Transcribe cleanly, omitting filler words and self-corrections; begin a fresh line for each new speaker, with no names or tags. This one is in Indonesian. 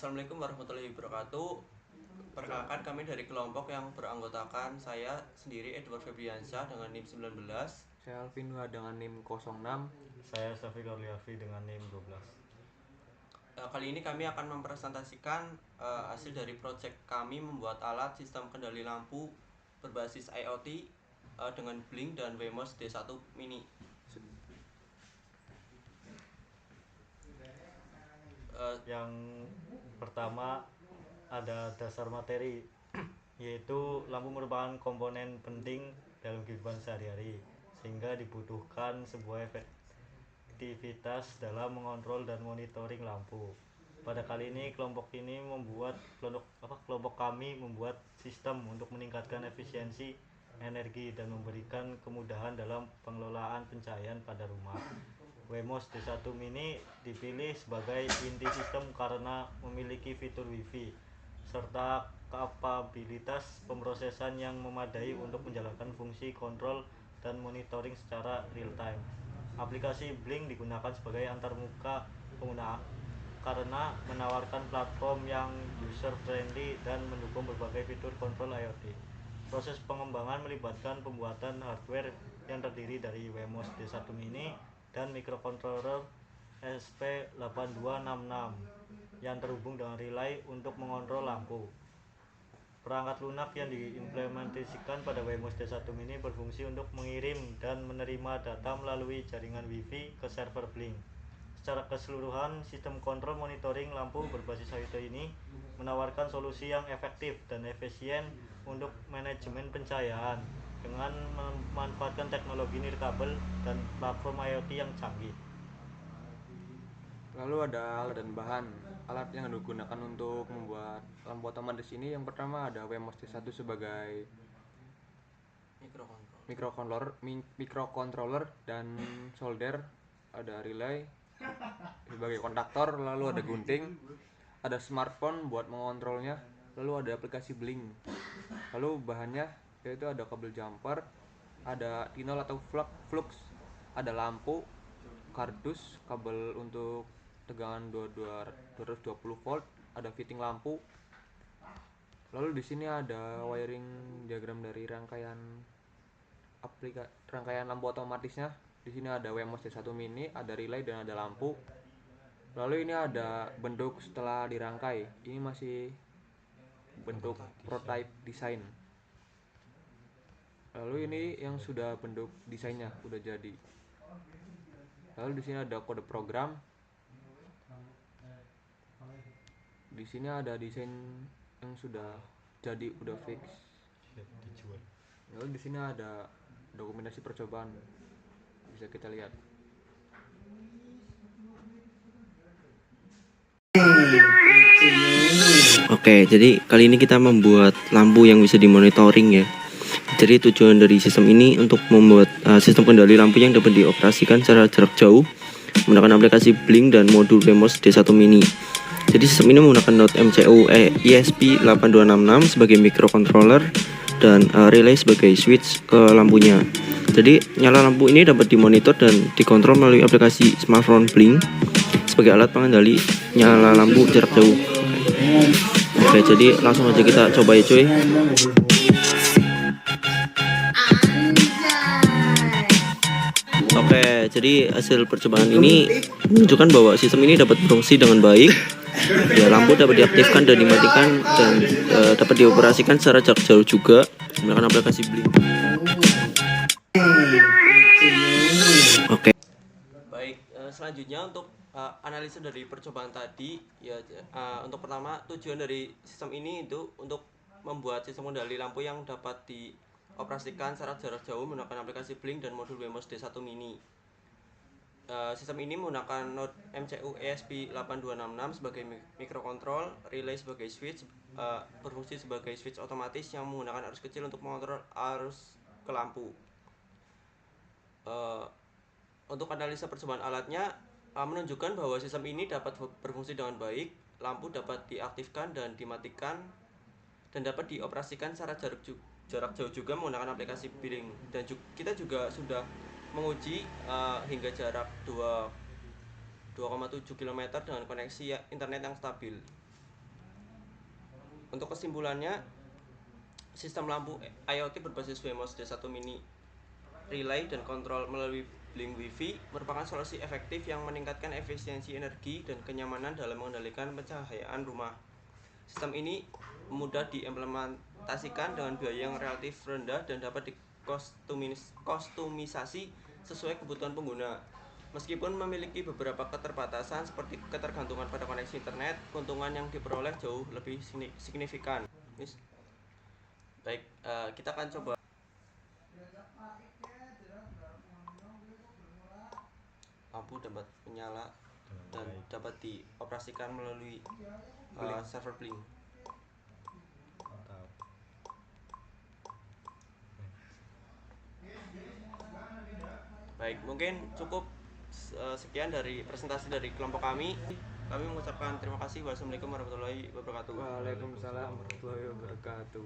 Assalamualaikum warahmatullahi wabarakatuh. Perkenalkan, kami dari kelompok yang beranggotakan saya sendiri Edward Febriansyah dengan NIM 19.
Saya Alvin Nuha dengan NIM 06.
Saya Syafiq Orliafi dengan NIM 12.
Kali ini kami akan mempresentasikan hasil dari proyek kami membuat alat sistem kendali lampu berbasis IoT dengan Blink dan Wemos D1 Mini.
Yang pertama ada dasar materi, yaitu lampu merupakan komponen penting dalam kehidupan sehari-hari, sehingga dibutuhkan sebuah efektivitas dalam mengontrol dan monitoring lampu. Pada kali ini kelompok kami membuat sistem untuk meningkatkan efisiensi energi dan memberikan kemudahan dalam pengelolaan pencahayaan pada rumah. Wemos D1 Mini dipilih sebagai inti sistem karena memiliki fitur Wi-Fi serta kapabilitas pemrosesan yang memadai untuk menjalankan fungsi kontrol dan monitoring secara real time. Aplikasi Blink digunakan sebagai antarmuka pengguna karena menawarkan platform yang user friendly dan mendukung berbagai fitur kontrol IoT. Proses pengembangan melibatkan pembuatan hardware yang terdiri dari Wemos D1 Mini dan microcontroller SP8266 yang terhubung dengan relay untuk mengontrol lampu. Perangkat lunak yang diimplementasikan pada Wemos D1 Mini berfungsi untuk mengirim dan menerima data melalui jaringan Wi-Fi ke server Blink. Secara keseluruhan, sistem kontrol monitoring lampu berbasis IoT ini menawarkan solusi yang efektif dan efisien untuk manajemen pencahayaan dengan memanfaatkan teknologi nirkabel dan platform IoT yang canggih.
Lalu ada alat dan bahan. Alat yang digunakan untuk membuat lampu otomatis ini, yang pertama ada Wemos D1 sebagai microcontroller dan solder, ada relay sebagai kontaktor, lalu ada gunting, ada smartphone buat mengontrolnya, lalu ada aplikasi Blink. Lalu bahannya yaitu ada kabel jumper, ada tinol atau flux, ada lampu, kardus, kabel untuk tegangan 220 volt, ada fitting lampu. Lalu di sini ada wiring diagram dari rangkaian lampu otomatisnya. Di sini ada Wemos D1 Mini, ada relay dan ada lampu. Lalu ini ada bentuk setelah dirangkai. Ini masih bentuk prototype desain. Lalu ini yang sudah bentuk desainnya udah jadi. Lalu di sini ada kode program. Di sini ada desain yang sudah jadi, udah fix. Lalu di sini ada dokumentasi percobaan, bisa kita lihat.
Oke, jadi kali ini kita membuat lampu yang bisa dimonitoring ya. Jadi tujuan dari sistem ini untuk membuat sistem kendali lampu yang dapat dioperasikan secara jarak jauh menggunakan aplikasi Blink dan modul Wemos D1 Mini. Jadi sistem ini menggunakan Node MCU ESP8266 sebagai microcontroller dan relay sebagai switch ke lampunya. Jadi nyala lampu ini dapat dimonitor dan dikontrol melalui aplikasi smartphone Blink sebagai alat pengendali nyala lampu jarak jauh. Oke, jadi langsung aja kita coba ya cuy. Oke, jadi hasil percobaan ini menunjukkan bahwa sistem ini dapat berfungsi dengan baik. Ya, lampu dapat diaktifkan dan dimatikan dan dapat dioperasikan secara jarak jauh juga menggunakan aplikasi Blink. Oke.
Baik, selanjutnya untuk analisa dari percobaan tadi ya, untuk pertama tujuan dari sistem ini itu untuk membuat sistem kendali lampu yang dapat dioperasikan secara jarak jauh menggunakan aplikasi Blink dan modul Wemos D1 Mini. Sistem ini menggunakan Node MCU ESP8266 sebagai microcontrol, relay sebagai switch, berfungsi sebagai switch otomatis yang menggunakan arus kecil untuk mengontrol arus ke lampu. Untuk analisa percobaan alatnya menunjukkan bahwa sistem ini dapat berfungsi dengan baik, lampu dapat diaktifkan dan dimatikan, dan dapat dioperasikan secara jarak jauh juga menggunakan aplikasi Blink. Dan kita juga sudah menguji hingga jarak 2,7 km dengan koneksi internet yang stabil. Untuk kesimpulannya, sistem lampu IoT berbasis Wemos D1 Mini relay dan kontrol melalui Blink Wi-Fi merupakan solusi efektif yang meningkatkan efisiensi energi dan kenyamanan dalam mengendalikan pencahayaan rumah. Sistem ini mudah diimplementasikan dengan biaya yang relatif rendah dan dapat dikostumisasi sesuai kebutuhan pengguna. Meskipun memiliki beberapa keterbatasan seperti ketergantungan pada koneksi internet, keuntungan yang diperoleh jauh lebih signifikan. Baik, kita akan coba. Lampu dapat menyala dan dapat dioperasikan melalui server Blink.
Mantap.
Baik, mungkin cukup sekian dari presentasi dari kelompok kami. Kami mengucapkan terima kasih. Wassalamualaikum warahmatullahi wabarakatuh.
Waalaikumsalam warahmatullahi wabarakatuh.